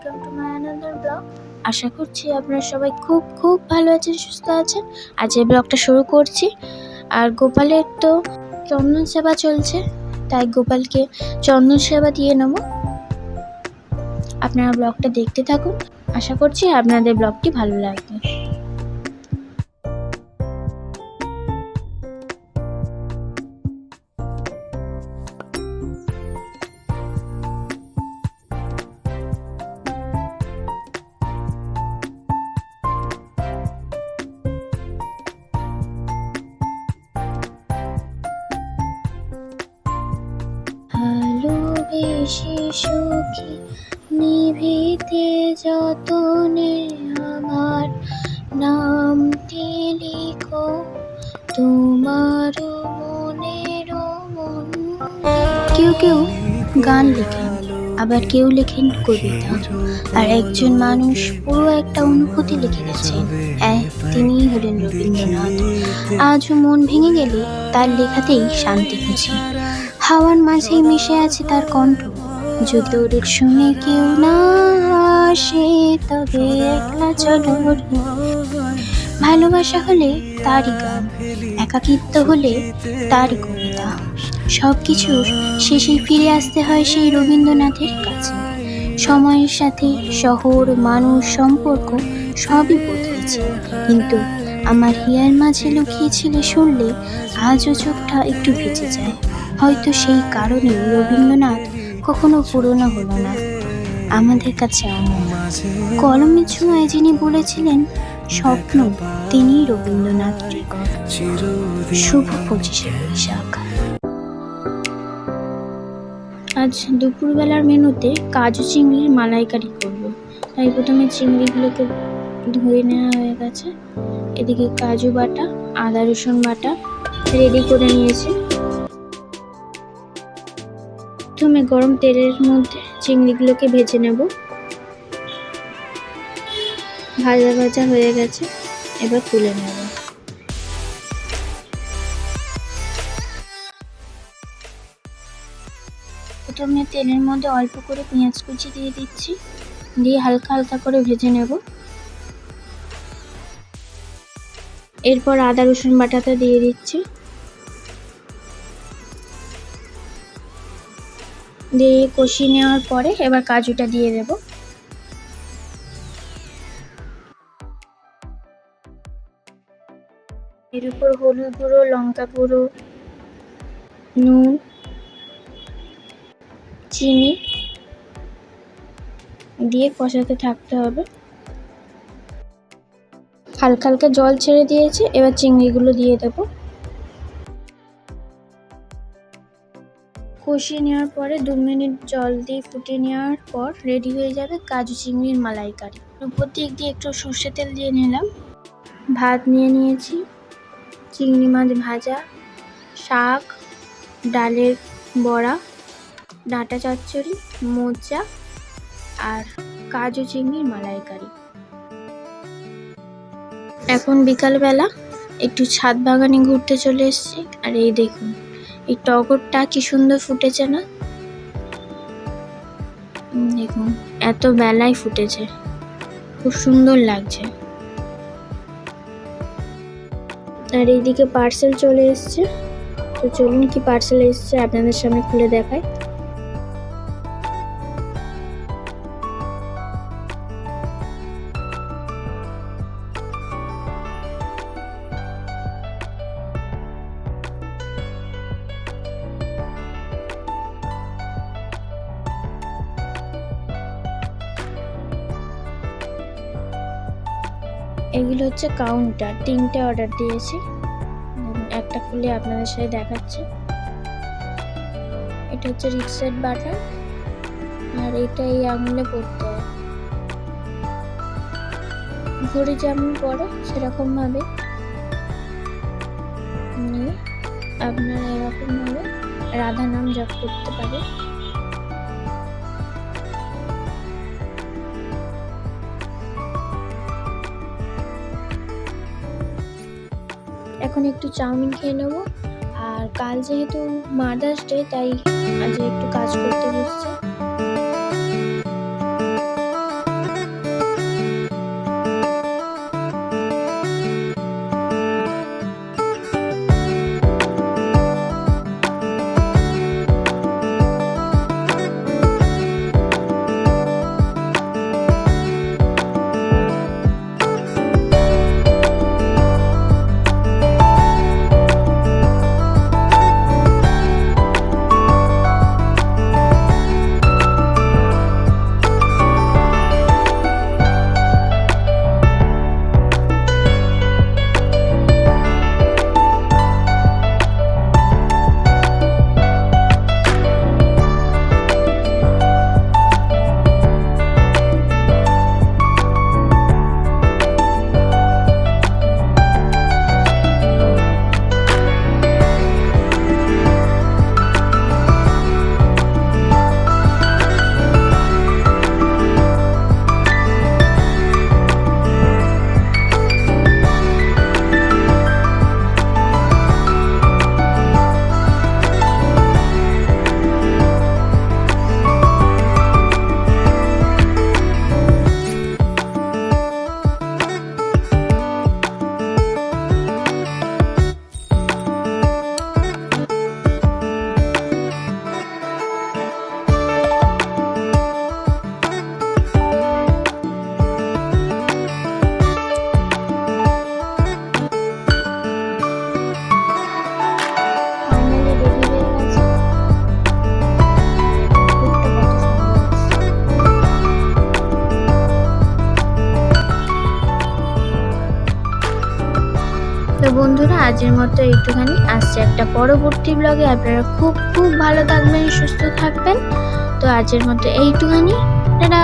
Welcome to my another blog. আশা করছি আপনারা সবাই খুব খুব ভালো আছেন, সুস্থ আছেন। আজ এই ব্লগটা শুরু করছি। আর গোপালের তো চন্দন সেবা চলছে, তাই গোপালকে চন্দন সেবা দিয়ে নেব। আপনারা ব্লগটা দেখতে থাকুন, আশা করছি আপনাদের ব্লগটি ভালো লাগবে। ভালোবেসে সুখী নিভৃতে যতনে আমার নামটি লিখো তোমার মনের মন। কেউ কেউ গান লেখেন, আবার কেউ লেখেন কবিতা, আর একজন মানুষ পুরো একটা অনুভূতি লিখে গেছেন। তিনিই হলেন রবীন্দ্রনাথ। আজও মন ভেঙে গেলে তার লেখাতেই শান্তি খুঁজি। হাওয়ার মাঝেই মিশে আছে তার কণ্ঠ। যদি ওদের শুনে কেউ না আসে, তবে একলা চলো। ভালোবাসা হলে তারই গান, একাকিত্ব হলে তারই কবিতা। সবকিছুর শেষে ফিরে আসতে হয় সেই রবীন্দ্রনাথের কাছে। সময়ের সাথে শহর, মানুষ, সম্পর্ক সবই বদলেছে, কিন্তু আমার হিয়ার মাঝে লুকিয়েছিল শুনলে আজও চোখটা একটু ভিজে যায়। হয়তো সেই কারণে রবীন্দ্রনাথ কখনো পুরনো হলো না, আমাদের কাছে অমর। কলমের ছোঁয়ায় যিনি বলেছিলেন স্বপ্ন, তিনিই রবীন্দ্রনাথ টেগোর। শুভ 25শে বৈশাখ। আজ দুপুরবেলার মেনুতে কাজু চিংড়ির মালাইকারি করব, তাই প্রথমে চিংড়িগুলোকে ধুয়ে নেওয়া হয়ে গেছে। এদিকে কাজু বাটা, আদা রসুন বাটা রেডি করে নিয়েছি। প্রথমে গরম তেলের মধ্যে চিংড়িগুলোকে ভেজে নেব। ভাজা ভাজা হয়ে গেছে, এবার তুলে নেব। প্রথমে তেলের মধ্যে অল্প করে পেঁয়াজ কুচি দিয়ে দিচ্ছি, দিয়ে হালকা হালকা করে ভেজে নেব। এরপর আদা রসুন বাটাটা দিয়ে দিচ্ছি, দিয়ে কষিয়ে নেওয়ার পরে এবার কাজুটা দিয়ে দেব। এর উপর হলুদ গুঁড়ো, লঙ্কা গুঁড়ো, নুন, চিনি দিয়ে কষাতে থাকতে হবে। হালকা হালকা জল ছেড়ে দিয়েছে, এবার চিংড়িগুলো দিয়ে দেব। কষিয়ে নেওয়ার পরে 2 মিনিট জল দিয়ে ফুটিয়ে নেওয়ার পর রেডি হয়ে যাবে কাজু চিংড়ির মালাইকারি। উপর দিক দিয়ে একটু সর্ষে তেল দিয়ে নিলাম। ভাত নিয়ে নিয়েছি, চিংড়ি মাছ ভাজা, শাক, ডালের বড়া, ডাঁটা চচ্চড়ি, মোচা আর কাজু চিংড়ির মালাইকারি। এখন বিকালবেলা একটু ছাদ বাগানে ঘুরতে চলে এসেছি। আর এই দেখুন, এই টগরটা কি সুন্দর ফুটেছে না? দেখুন, এত বেলায় ফুটেছে, খুব সুন্দর লাগছে। আর এইদিকে পার্সেল চলে এসছে, তো চলুন কি পার্সেল এসছে আপনাদের সামনে খুলে দেখাই। এগুলো হচ্ছে কাউন্টার, 3টে অর্ডার দিয়েছি। একটা খুলে আপনাদের সাথে দেখাচ্ছি। এটা হচ্ছে রিক্সেট বাটার, আর এটা এই আঙুলে পড়তে হয়। ঘড়ি যেমন পড়ে সেরকম ভাবে নিয়ে আপনারা এরকম ভাবে রাধা নাম জপ করতে পারে। এখন একটু চাউমিন খেয়ে নেব। আর কাল যেহেতু মাদার্স ডে, তাই আজ একটু কাজ করতে বসছি। বন্ধুরা, আজের মতো একটুখানি আসছে একটা পরবর্তী ব্লগে। আপনারা খুব খুব ভালো থাকবেন, সুস্থ থাকবেন। তো আজের মতো এইটুখানি, টাটা।